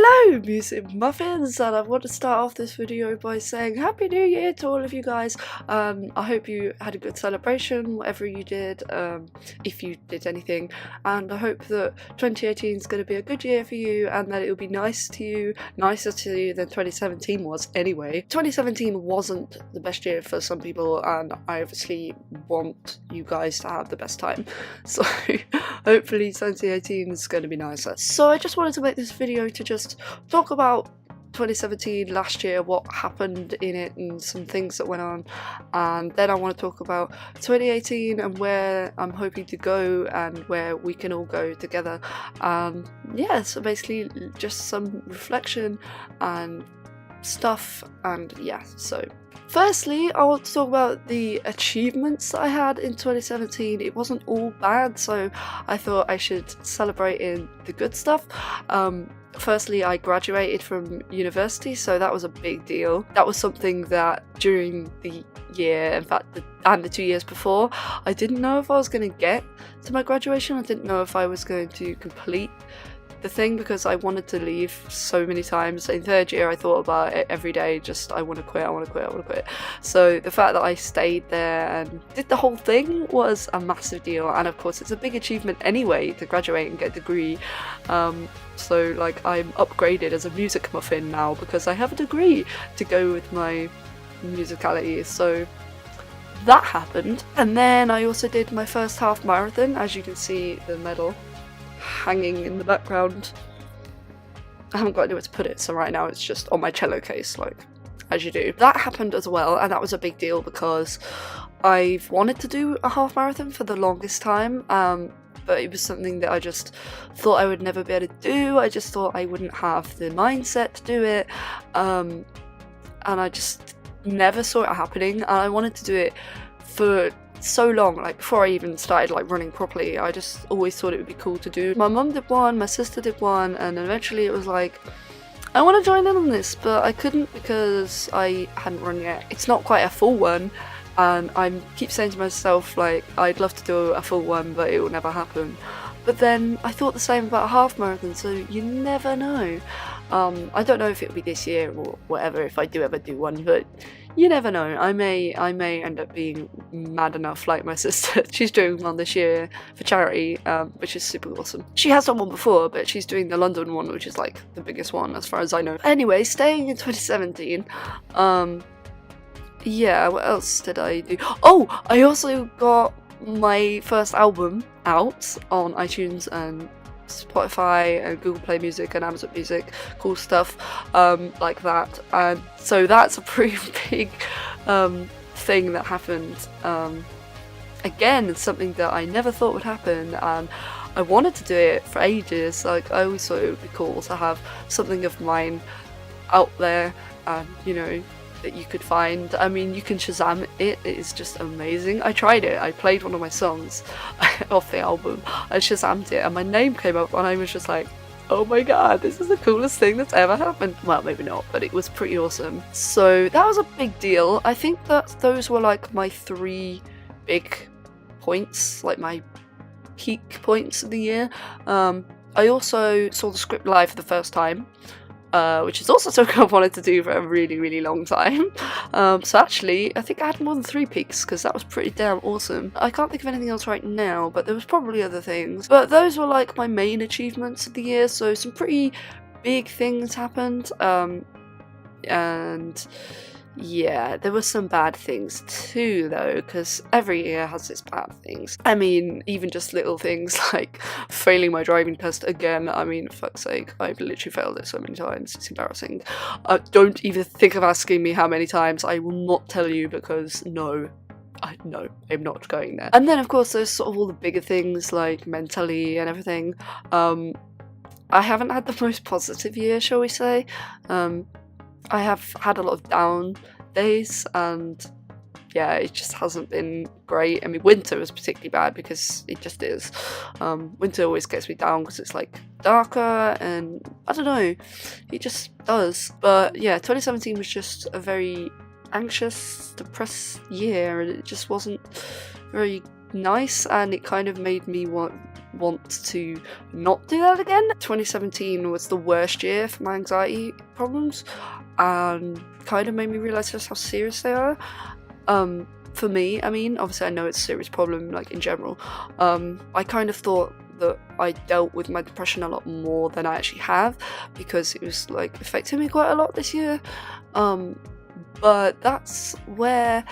Hello music muffins, and I want to start off this video by saying Happy New Year to all of you guys. I hope you had a good celebration, whatever you did, if you did anything, and I hope that 2018 is going to be a good year for you and that it will be nice to you, nicer to you than 2017 was anyway. 2017 wasn't the best year for some people, and I obviously want you guys to have the best time, so hopefully 2018 is going to be nicer. So I just wanted to make this video to just talk about 2017 last year, what happened in it and some things that went on, and then I want to talk about 2018 and where I'm hoping to go and where we can all go together. Yeah, so basically just some reflection and stuff, and yeah, so firstly, I want to talk about the achievements that I had in 2017. It wasn't all bad, so I thought I should celebrate in the good stuff. Firstly, I graduated from university, so that was a big deal. That was something that during the year, in fact, and the 2 years before, I didn't know if I was going to get to my graduation. I didn't know if I was going to complete the thing because I wanted to leave so many times. In third year I thought about it every day, just I want to quit, I want to quit, I want to quit. So the fact that I stayed there and did the whole thing was a massive deal, and of course it's a big achievement anyway to graduate and get a degree. So like I'm upgraded as a music muffin now because I have a degree to go with my musicality, so that happened. And then I also did my first half marathon, as you can see the medal hanging in the background. I haven't got anywhere to put it, so right now it's just on my cello case, like as you do. That happened as well, and that was a big deal because I've wanted to do a half marathon for the longest time, but it was something that I just thought I would never be able to do. I just thought I wouldn't have the mindset to do it, and I just never saw it happening, and I wanted to do it for so long, like before I even started like running properly. I just always thought it would be cool to do. My mum did one, my sister did one, and eventually it was like, I want to join in on this, but I couldn't because I hadn't run yet. It's not quite a full one, and I keep saying to myself like I'd love to do a full one, but it will never happen. But then I thought the same about a half marathon, so you never know. I don't know if it'll be this year or whatever if I do ever do one, but you never know. I may end up being mad enough like my sister. She's doing one this year for charity, which is super awesome. She has done one before, but she's doing the London one, which is like the biggest one as far as I know. Anyway, staying in 2017, yeah, what else did I do? Oh, I also got my first album out on iTunes and Spotify and Google Play Music and Amazon Music, cool stuff like that, and so that's a pretty big thing that happened. Again, something that I never thought would happen, and I wanted to do it for ages. Like I always thought it would be cool to have something of mine out there, and you know, that you could find. I mean, you can Shazam it, it is just amazing. I tried it, I played one of my songs off the album, I Shazammed it and my name came up and I was just like, oh my god, this is the coolest thing that's ever happened. Well, maybe not, but it was pretty awesome. So that was a big deal. I think that those were like my 3 big points, like my peak points of the year. I also saw the script live for the first time, which is also something I've wanted to do for a really, really long time. So actually, I think I had more than 3 peaks because that was pretty damn awesome. I can't think of anything else right now, but there was probably other things. But those were like my main achievements of the year, so some pretty big things happened. And yeah, there were some bad things too though, because every year has its bad things. I mean, even just little things like failing my driving test again. I mean, fuck's sake, I've literally failed it so many times, it's embarrassing. Don't even think of asking me how many times, I will not tell you because no, I'm not going there. And then of course there's sort of all the bigger things like mentally and everything. I haven't had the most positive year, shall we say. I have had a lot of down days, and yeah, it just hasn't been great. I mean, winter was particularly bad because it just is. Winter always gets me down because it's like darker and I don't know, it just does. But yeah, 2017 was just a very anxious, depressed year, and it just wasn't very nice, and it kind of made me want want to not do that again. 2017 was the worst year for my anxiety problems, and kind of made me realise just how serious they are. For me, I mean, obviously I know it's a serious problem, like in general. I kind of thought that I dealt with my depression a lot more than I actually have, because it was like affecting me quite a lot this year. But that's where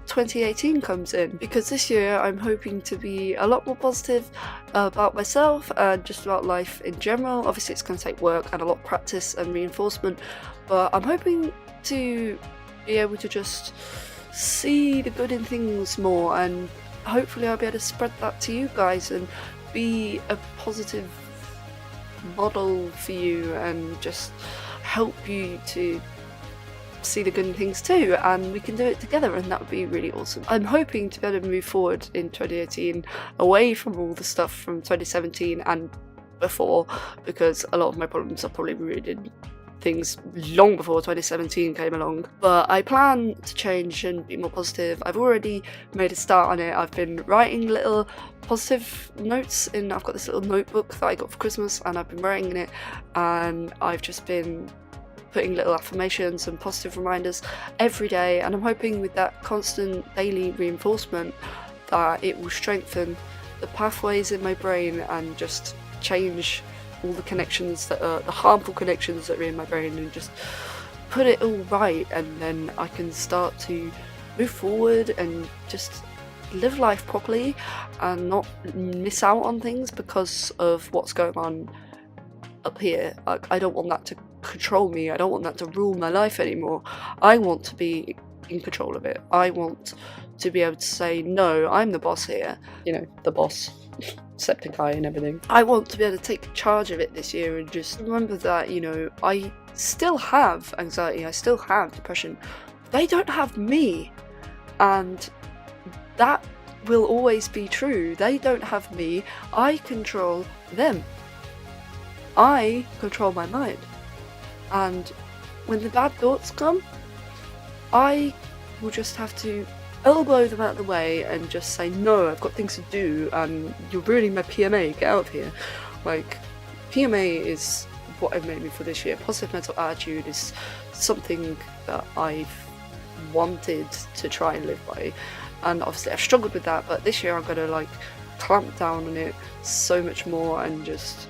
2018 comes in, because this year I'm hoping to be a lot more positive about myself and just about life in general. Obviously it's going to take work and a lot of practice and reinforcement, but I'm hoping to be able to just see the good in things more, and hopefully I'll be able to spread that to you guys and be a positive model for you and just help you to see the good in things too, and we can do it together, and that would be really awesome. I'm hoping to be able to move forward in 2018 away from all the stuff from 2017 and before, because a lot of my problems are probably rooted in things long before 2017 came along. But I plan to change and be more positive. I've already made a start on it. I've been writing little positive notes in, I've got this little notebook that I got for Christmas, and I've been writing in it, and I've just been putting little affirmations and positive reminders every day, and I'm hoping with that constant daily reinforcement that it will strengthen the pathways in my brain and just change all the connections that are the harmful connections that are in my brain, and just put it all right, and then I can start to move forward and just live life properly and not miss out on things because of what's going on up here. Like, I don't want that to control me. I don't want that to rule my life anymore. I want to be in control of it. I want to be able to say, no, I'm the boss here. You know, the boss. Septic eye and everything. I want to be able to take charge of it this year and just remember that, you know, I still have anxiety, I still have depression. They don't have me, and that will always be true. They don't have me. I control them. I control my mind. And when the bad thoughts come, I will just have to elbow them out of the way and just say, no, I've got things to do, and you're ruining my PMA, get out of here. Like, PMA is what I've made me for this year. Positive mental attitude is something that I've wanted to try and live by, and obviously I've struggled with that, but this year I'm going to like clamp down on it so much more and just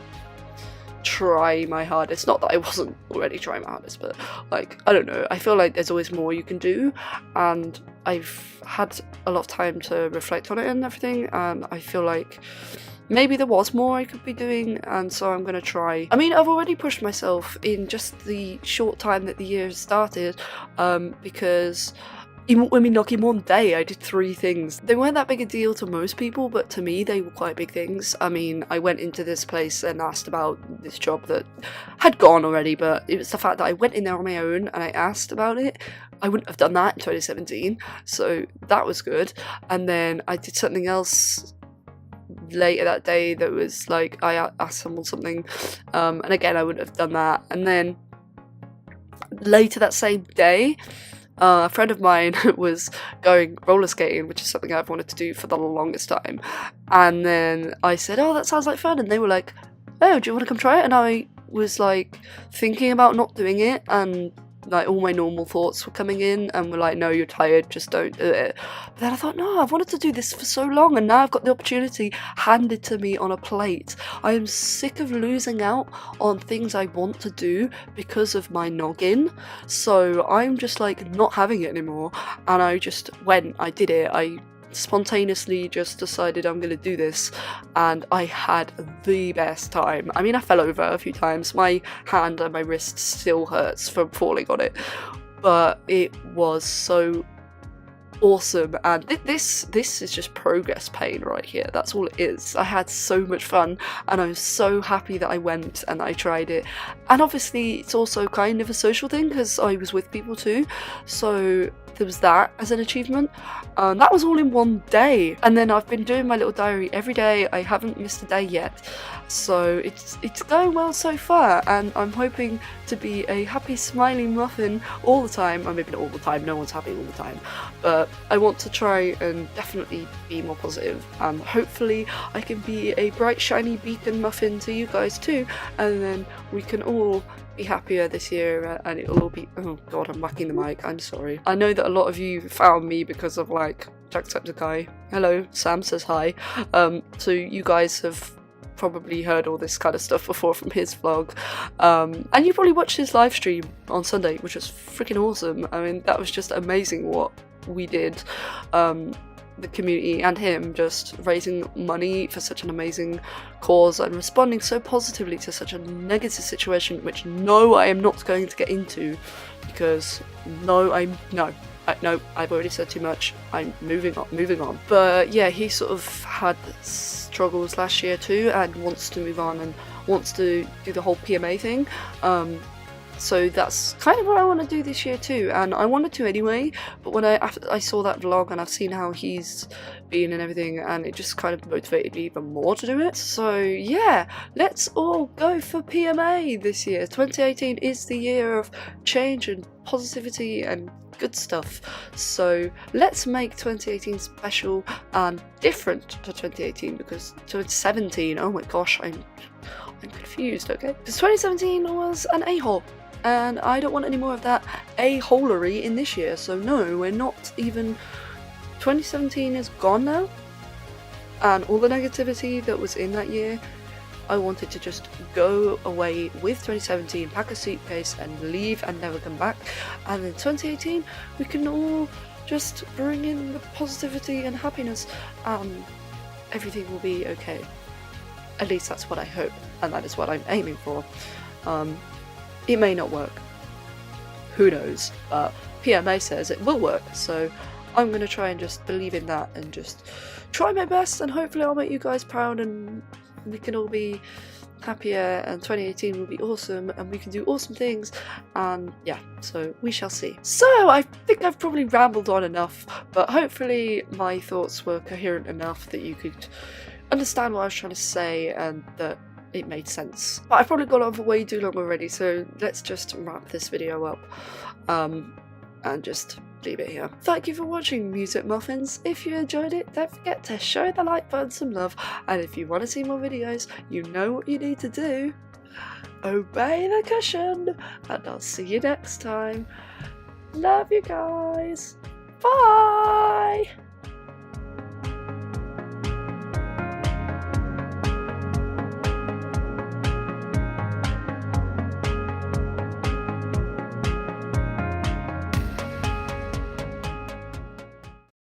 try my hardest. Not that I wasn't already trying my hardest, but like, I don't know, I feel like there's always more you can do, and I've had a lot of time to reflect on it and everything, and I feel like maybe there was more I could be doing, and so I'm gonna try. I mean, I've already pushed myself in just the short time that the year has started, because in one day I did 3 things. They weren't that big a deal to most people, but to me they were quite big things. I mean, I went into this place and asked about this job that had gone already, but it was the fact that I went in there on my own and I asked about it. I wouldn't have done that in 2017, so that was good. And then I did something else later that day that was like, I asked someone something, and again I wouldn't have done that. And then later that same day, a friend of mine was going roller skating, which is something I've wanted to do for the longest time, and then I said, oh, that sounds like fun, and they were like, oh, do you want to come try it? And I was like thinking about not doing it, and like all my normal thoughts were coming in and were like, no, you're tired, just don't do it. But then I thought, no, I've wanted to do this for so long, and now I've got the opportunity handed to me on a plate. I am sick of losing out on things I want to do because of my noggin, so I'm just like not having it anymore. And I just went, I did it, I spontaneously just decided I'm gonna do this, and I had the best time. I mean, I fell over a few times, my hand and my wrist still hurts from falling on it, but it was so awesome. And this is just progress pain right here, that's all it is. I had so much fun, and I was so happy that I went and I tried it. And obviously it's also kind of a social thing because I was with people too, so there was that as an achievement. That was all in one day, and then I've been doing my little diary every day. I haven't missed a day yet, so it's going well so far, and I'm hoping to be a happy smiling muffin all the time. Or maybe not all the time, no one's happy all the time, but I want to try and definitely be more positive, and hopefully I can be a bright shiny beacon muffin to you guys too, and then we can all be happier this year, and it'll all be— oh god, I'm whacking the mic, I'm sorry. I know that a lot of you found me because of like Jacksepticeye. Hello, Sam says hi. So you guys have probably heard all this kind of stuff before from his vlog, and you probably watched his live stream on Sunday, which was freaking awesome. I mean, that was just amazing what we did, the community and him just raising money for such an amazing cause and responding so positively to such a negative situation, which no, I am not going to get into, because no, I've already said too much. I'm moving on. But yeah, he sort of had struggles last year too, and wants to move on and wants to do the whole PMA thing. So that's kind of what I want to do this year too, and I wanted to anyway, but when after I saw that vlog and I've seen how he's been and everything, and it just kind of motivated me even more to do it. So yeah, let's all go for PMA this year. 2018 is the year of change and positivity and good stuff, so let's make 2018 special and different to 2018, because 2017, oh my gosh, I'm confused, okay? Because 2017 was an a-hole, and I don't want any more of that a-holery in this year, so no, we're not even— 2017 is gone now, and all the negativity that was in that year, I wanted to just go away with 2017, pack a suitcase and leave and never come back, and in 2018 we can all just bring in the positivity and happiness, and everything will be okay. At least that's what I hope, and that is what I'm aiming for. It may not work, who knows, but PMA says it will work, so I'm going to try and just believe in that and just try my best, and hopefully I'll make you guys proud and we can all be happier, and 2018 will be awesome and we can do awesome things, and yeah, so we shall see. So I think I've probably rambled on enough, but hopefully my thoughts were coherent enough that you could understand what I was trying to say and that it made sense. But I've probably gone on for way too long already, so let's just wrap this video up and just leave it here. Thank you for watching Music Muffins. If you enjoyed it, don't forget to show the like button some love, and if you want to see more videos, you know what you need to do. Obey the cushion, and I'll see you next time. Love you guys. Bye!